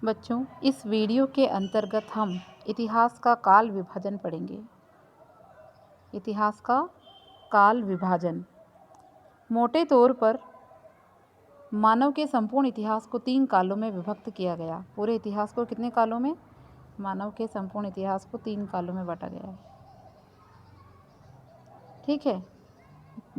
बच्चों, इस वीडियो के अंतर्गत हम इतिहास का काल विभाजन पढ़ेंगे। इतिहास का काल विभाजन मोटे तौर पर मानव के संपूर्ण इतिहास को 3 कालों में विभक्त किया गया। पूरे इतिहास को कितने कालों में? मानव के संपूर्ण इतिहास को 3 कालों में बांटा गया है। ठीक है,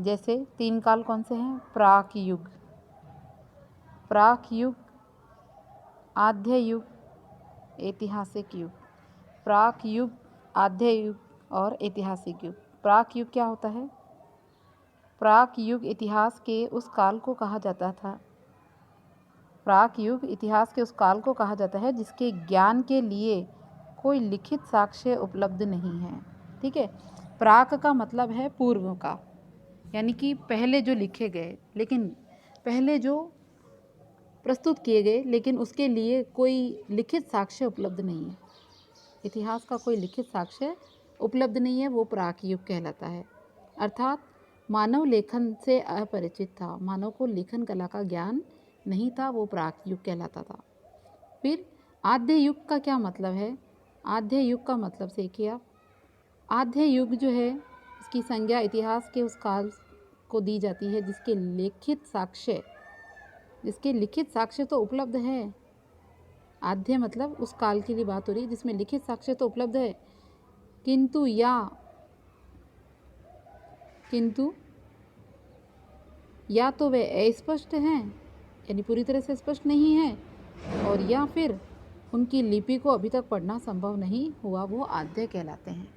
जैसे 3 काल कौन से हैं? प्राक युग, आद्य युग, ऐतिहासिक युग। प्राक युग, आद्य युग और ऐतिहासिक युग। प्राक युग क्या होता है? प्राक युग इतिहास के उस काल को कहा जाता था। प्राक युग इतिहास के उस काल को कहा जाता है जिसके ज्ञान के लिए कोई लिखित साक्ष्य उपलब्ध नहीं है। ठीक है, प्राक का मतलब है पूर्व का, यानी कि पहले जो लिखे गए, लेकिन पहले जो प्रस्तुत किए गए, लेकिन उसके लिए कोई लिखित साक्ष्य उपलब्ध नहीं है। इतिहास का कोई लिखित साक्ष्य उपलब्ध नहीं है, वो प्राक युग कहलाता है। अर्थात मानव लेखन से अपरिचित था, मानव को लेखन कला का ज्ञान नहीं था, वो प्राक युग कहलाता था। फिर आद्य युग का क्या मतलब है? आद्य युग का मतलब देखिए आप, आद्य युग जो है इसकी संज्ञा इतिहास के उस काल को दी जाती है जिसके लिखित साक्ष्य तो उपलब्ध है। आद्य मतलब उस काल की बात हो रही है जिसमें लिखित साक्ष्य तो उपलब्ध है, किंतु या तो वे अस्पष्ट हैं, यानी पूरी तरह से स्पष्ट नहीं है, और या फिर उनकी लिपि को अभी तक पढ़ना संभव नहीं हुआ, वो आद्य कहलाते हैं।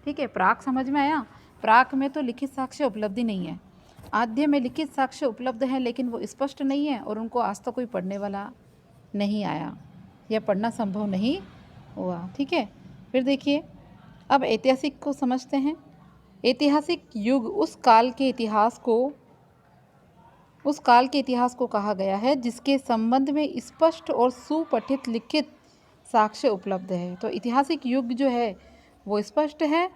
ठीक है, प्राक समझ में आया? प्राक में तो लिखित साक्ष्य उपलब्धि नहीं है, आद्य में लिखित साक्ष्य उपलब्ध है लेकिन वो स्पष्ट नहीं है और उनको आज तक कोई पढ़ने वाला नहीं आया या पढ़ना संभव नहीं हुआ। ठीक है, फिर देखिए अब ऐतिहासिक को समझते हैं। ऐतिहासिक युग उस काल के इतिहास को कहा गया है जिसके संबंध में स्पष्ट और सुपठित लिखित साक्ष्य उपलब्ध है। तो ऐतिहासिक युग जो है वो स्पष्ट है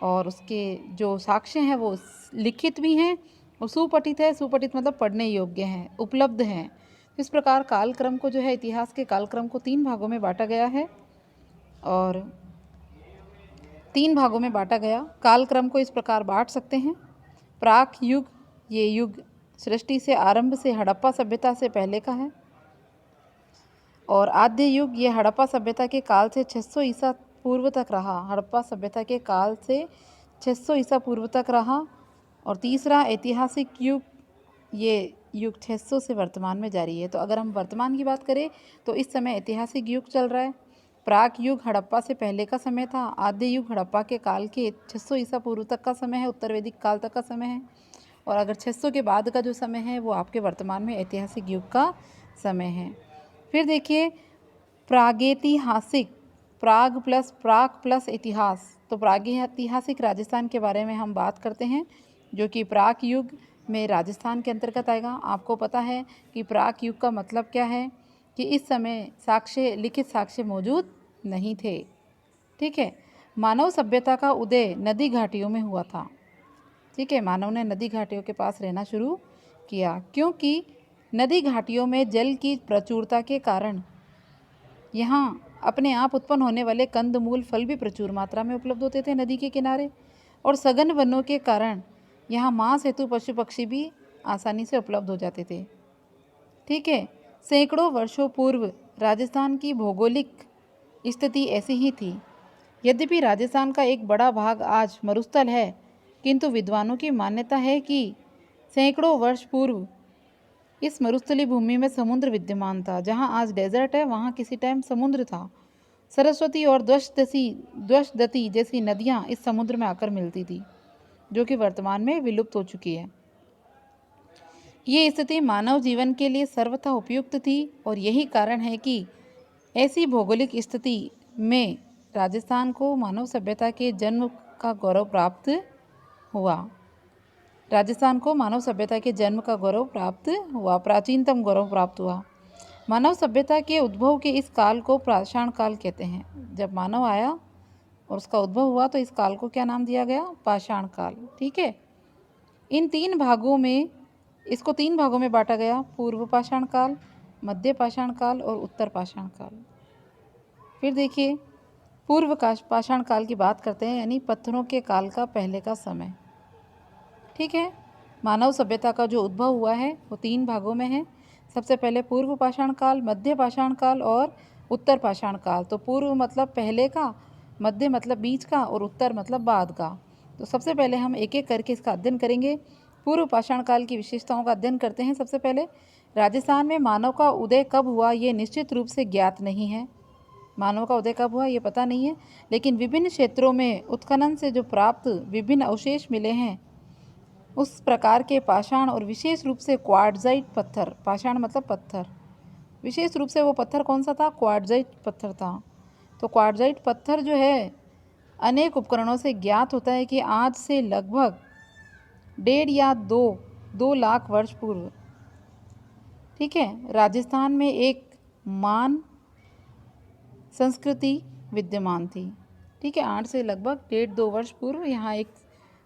और उसके जो साक्ष्य हैं वो लिखित भी हैं और सुपठित है। सुपठित मतलब पढ़ने योग्य हैं, उपलब्ध हैं। इस प्रकार कालक्रम को जो है, इतिहास के कालक्रम को 3 भागों में बांटा गया है और 3 भागों में बांटा गया कालक्रम को इस प्रकार बांट सकते हैं। प्राक युग, ये युग सृष्टि से आरंभ से हड़प्पा सभ्यता से पहले का है, और आद्य युग ये हड़प्पा सभ्यता के काल से 600 ईसा पूर्व तक रहा। हड़प्पा सभ्यता के काल से 600 ईसा पूर्व तक रहा। और तीसरा ऐतिहासिक युग, ये युग 600 से वर्तमान में जारी है। तो अगर हम वर्तमान की बात करें तो इस समय ऐतिहासिक युग चल रहा है। प्राक युग हड़प्पा से पहले का समय था, आद्य युग हड़प्पा के काल के 600 ईसा पूर्व तक का समय है, उत्तर वैदिक काल तक का समय है, और अगर 600 के बाद का जो समय है वो आपके वर्तमान में ऐतिहासिक युग का समय है। फिर देखिए प्रागैतिहासिक, प्राग प्लस इतिहास, तो प्रागैतिहासिक राजस्थान के बारे में हम बात करते हैं जो कि प्राक युग में राजस्थान के अंतर्गत आएगा। आपको पता है कि प्राक युग का मतलब क्या है, कि इस समय लिखित साक्ष्य मौजूद नहीं थे। ठीक है, मानव सभ्यता का उदय नदी घाटियों में हुआ था। ठीक है, मानव ने नदी घाटियों के पास रहना शुरू किया क्योंकि नदी घाटियों में जल की प्रचुरता के कारण यहाँ अपने आप उत्पन्न होने वाले कंद मूल फल भी प्रचुर मात्रा में उपलब्ध होते थे नदी के किनारे, और सघन वनों के कारण यहाँ मांस हेतु पशु पक्षी भी आसानी से उपलब्ध हो जाते थे। ठीक है, सैकड़ों वर्षों पूर्व राजस्थान की भौगोलिक स्थिति ऐसी ही थी। यद्यपि राजस्थान का एक बड़ा भाग आज मरुस्थल है, किंतु विद्वानों की मान्यता है कि सैकड़ों वर्ष पूर्व इस मरुस्थली भूमि में समुद्र विद्यमान था। जहां आज डेजर्ट है वहां किसी टाइम समुद्र था। सरस्वती और द्वशदती जैसी नदियां इस समुद्र में आकर मिलती थी, जो कि वर्तमान में विलुप्त हो चुकी है। ये स्थिति मानव जीवन के लिए सर्वथा उपयुक्त थी और यही कारण है कि ऐसी भौगोलिक स्थिति में राजस्थान को मानव सभ्यता के जन्म का गौरव प्राप्त हुआ। राजस्थान को मानव सभ्यता के जन्म का गौरव प्राप्त हुआ, प्राचीनतम गौरव प्राप्त हुआ। मानव सभ्यता के उद्भव के इस काल को पाषाण काल कहते हैं। जब मानव आया और उसका उद्भव हुआ तो इस काल को क्या नाम दिया गया? पाषाण काल। ठीक है, इसको तीन भागों में बांटा गया, पूर्व पाषाण काल, मध्य पाषाण काल और उत्तर पाषाण काल। फिर देखिए पूर्व पाषाण काल की बात करते हैं, यानी पत्थरों के काल का पहले का समय। ठीक है, मानव सभ्यता का जो उद्भव हुआ है वो 3 भागों में है। सबसे पहले पूर्व पाषाण काल, मध्य पाषाण काल और उत्तर पाषाण काल। तो पूर्व मतलब पहले का, मध्य मतलब बीच का और उत्तर मतलब बाद का। तो सबसे पहले हम एक एक करके इसका अध्ययन करेंगे। पूर्व पाषाण काल की विशेषताओं का अध्ययन करते हैं। सबसे पहले राजस्थान में मानव का उदय कब हुआ ये निश्चित रूप से ज्ञात नहीं है। मानव का उदय कब हुआ ये पता नहीं है, लेकिन विभिन्न क्षेत्रों में उत्खनन से जो प्राप्त विभिन्न अवशेष मिले हैं उस प्रकार के पाषाण और विशेष रूप से क्वार्ट्जाइट पत्थर, पाषाण मतलब पत्थर, विशेष रूप से वो पत्थर कौन सा था? क्वार्ट्जाइट पत्थर था। तो क्वार्ट्जाइट पत्थर जो है अनेक उपकरणों से ज्ञात होता है कि आज से लगभग 1.5 या 2 लाख वर्ष पूर्व, ठीक है, राजस्थान में एक मान संस्कृति विद्यमान थी। ठीक है, 8 से लगभग 1.5-2 वर्ष पूर्व यहाँ एक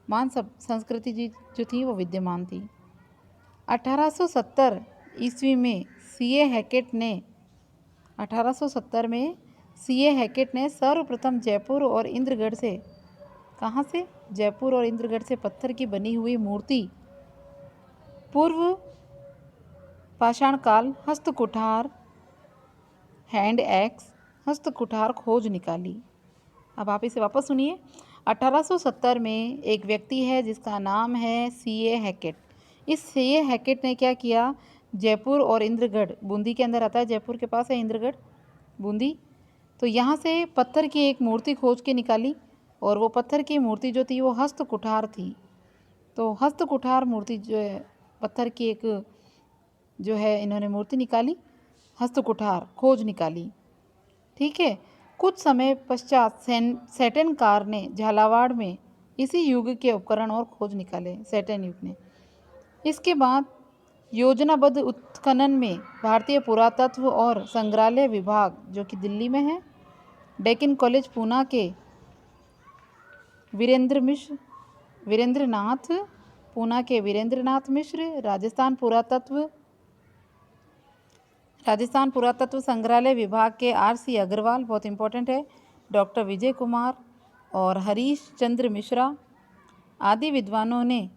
मान संस्कृति जो थी वो विद्यमान थी। 1870 ईस्वी में सीए हैकेट ने 1870 में सीए हैकेट ने सर्वप्रथम जयपुर और इंद्रगढ़ से, कहाँ से? जयपुर और इंद्रगढ़ से पत्थर की बनी हुई मूर्ति पूर्व पाषाण काल हस्तकुठार, हैंड एक्स हस्तकुठार खोज निकाली। अब आप इसे वापस सुनिए। 1870 में एक व्यक्ति है जिसका नाम है सीए हैकेट। इस सीए हैकेट ने क्या किया? जयपुर और इंद्रगढ़, बूंदी के अंदर आता है, जयपुर के पास है इंद्रगढ़, बूंदी। तो यहाँ से पत्थर की एक मूर्ति खोज के निकाली और वो पत्थर की मूर्ति जो थी वो हस्तकुठार थी। तो हस्तकुठार मूर्ति जो है, पत्थर की एक जो है इन्होंने मूर्ति निकाली, हस्तकुठार खोज निकाली। ठीक है, कुछ समय पश्चात सैटर्न कार ने झालावाड़ में इसी युग के उपकरण और खोज निकाले, सैटर्न युग ने। इसके बाद योजनाबद्ध उत्खनन में भारतीय पुरातत्व और संग्रहालय विभाग जो कि दिल्ली में है, डेक्कन कॉलेज पूना के वीरेंद्रनाथ मिश्र, राजस्थान पुरातत्व संग्रहालय विभाग के आरसी अग्रवाल, बहुत इंपॉर्टेंट है, डॉक्टर विजय कुमार और हरीश चंद्र मिश्रा आदि विद्वानों ने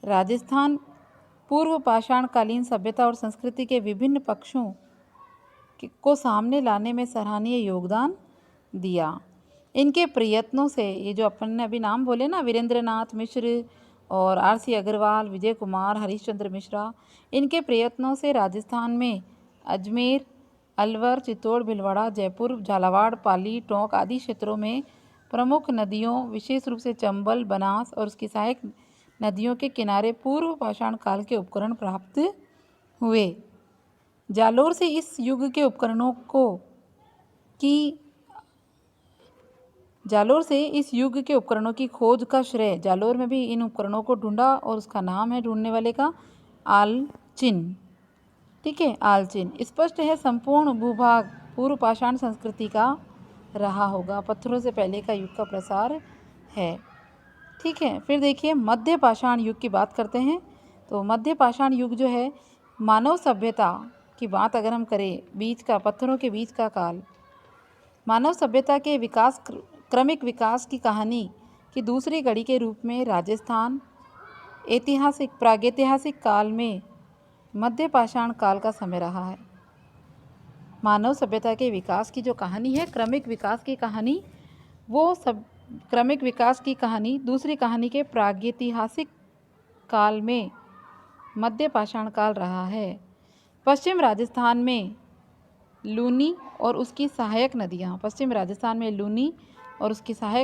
राजस्थान पूर्व पाषाणकालीन सभ्यता और संस्कृति के विभिन्न पक्षों को सामने लाने में सराहनीय योगदान दिया। इनके प्रयत्नों से, ये जो अपन ने अभी नाम बोले ना, वीरेंद्रनाथ मिश्र और आरसी अग्रवाल, विजय कुमार, हरीश चंद्र मिश्रा, इनके प्रयत्नों से राजस्थान में अजमेर, अलवर, चित्तौड़, भीलवाड़ा, जयपुर, झालावाड़, पाली, टोंक आदि क्षेत्रों में प्रमुख नदियों, विशेष रूप से चंबल, बनास और उसकी सहायक नदियों के किनारे पूर्व पाषाण काल के उपकरण प्राप्त हुए। जालोर से इस युग के उपकरणों की खोज का श्रेय, जालोर में भी इन उपकरणों को ढूंढा और उसका नाम है ढूंढने वाले का आलचिन। ठीक है, आलचिन। स्पष्ट है संपूर्ण भूभाग पूर्व पाषाण संस्कृति का रहा होगा, पत्थरों से पहले का युग का प्रसार है। ठीक है, फिर देखिए मध्य पाषाण युग की बात करते हैं। तो मध्य पाषाण युग जो है, मानव सभ्यता की बात अगर हम करें, बीच का, पत्थरों के बीच का काल, मानव सभ्यता के क्रमिक विकास की कहानी की दूसरी कड़ी के रूप में राजस्थान प्रागैतिहासिक काल में मध्य पाषाण काल का समय रहा है। मानव सभ्यता के विकास की जो कहानी है, क्रमिक विकास की कहानी, वो सब क्रमिक विकास की कहानी दूसरी कहानी के प्रागैतिहासिक काल में मध्य पाषाण काल रहा है। पश्चिम राजस्थान में लूनी और उसकी सहायक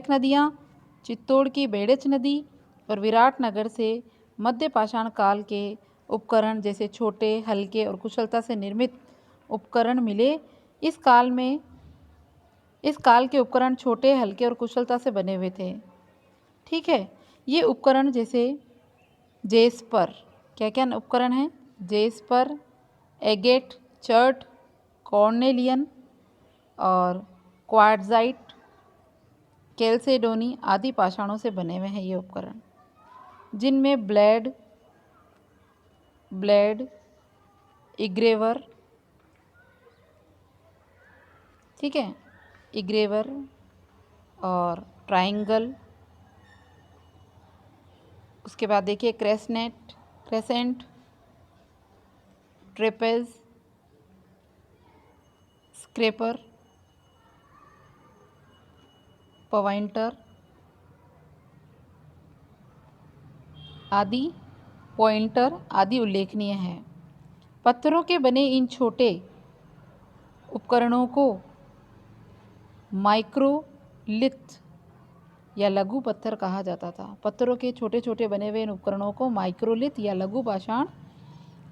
नदियाँ, चित्तौड़ की बेड़च नदी और विराटनगर से मध्य पाषाण काल के उपकरण जैसे छोटे, हल्के और कुशलता से निर्मित उपकरण मिले। इस काल के उपकरण छोटे, हल्के और कुशलता से बने हुए थे। ठीक है, ये उपकरण जैसे जेस्पर, क्या उपकरण हैं? जेस्पर, एगेट, चर्ट, कॉर्नेलियन और क्वार्ट्जाइट, कैल्सेडोनी आदि पाषाणों से बने हुए हैं ये उपकरण, जिनमें ब्लेड, इग्रेवर, ठीक है, इग्रेवर और ट्रायंगल। उसके बाद देखिए क्रेसेंट, ट्रेपेज, स्क्रेपर, पॉइंटर आदि उल्लेखनीय है। पत्थरों के बने इन छोटे उपकरणों को माइक्रोलिथ या लघु पत्थर कहा जाता था। पत्थरों के छोटे छोटे बने हुए इन उपकरणों को माइक्रोलिथ या लघु पाषाण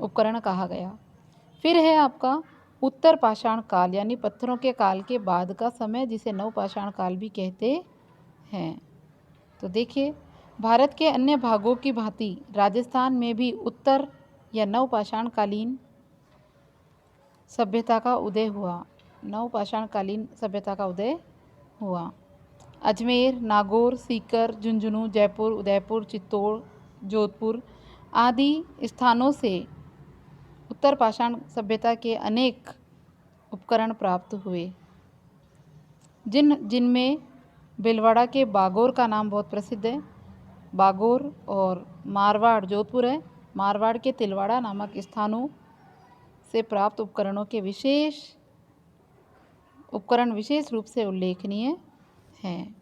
उपकरण कहा गया। फिर है आपका उत्तर पाषाण काल, यानी पत्थरों के काल के बाद का समय, जिसे नव पाषाण काल भी कहते हैं। तो देखिए, भारत के अन्य भागों की भांति राजस्थान में भी उत्तर या नव पाषाण कालीन सभ्यता का उदय हुआ। अजमेर, नागौर, सीकर, झुंझुनू, जयपुर, उदयपुर, चित्तौड़, जोधपुर आदि स्थानों से उत्तर पाषाण सभ्यता के अनेक उपकरण प्राप्त हुए, जिनमें भीलवाड़ा के बागोर का नाम बहुत प्रसिद्ध है। बागोर और मारवाड़, जोधपुर है, मारवाड़ के तिलवाड़ा नामक स्थानों से प्राप्त उपकरण विशेष रूप से उल्लेखनीय हैं।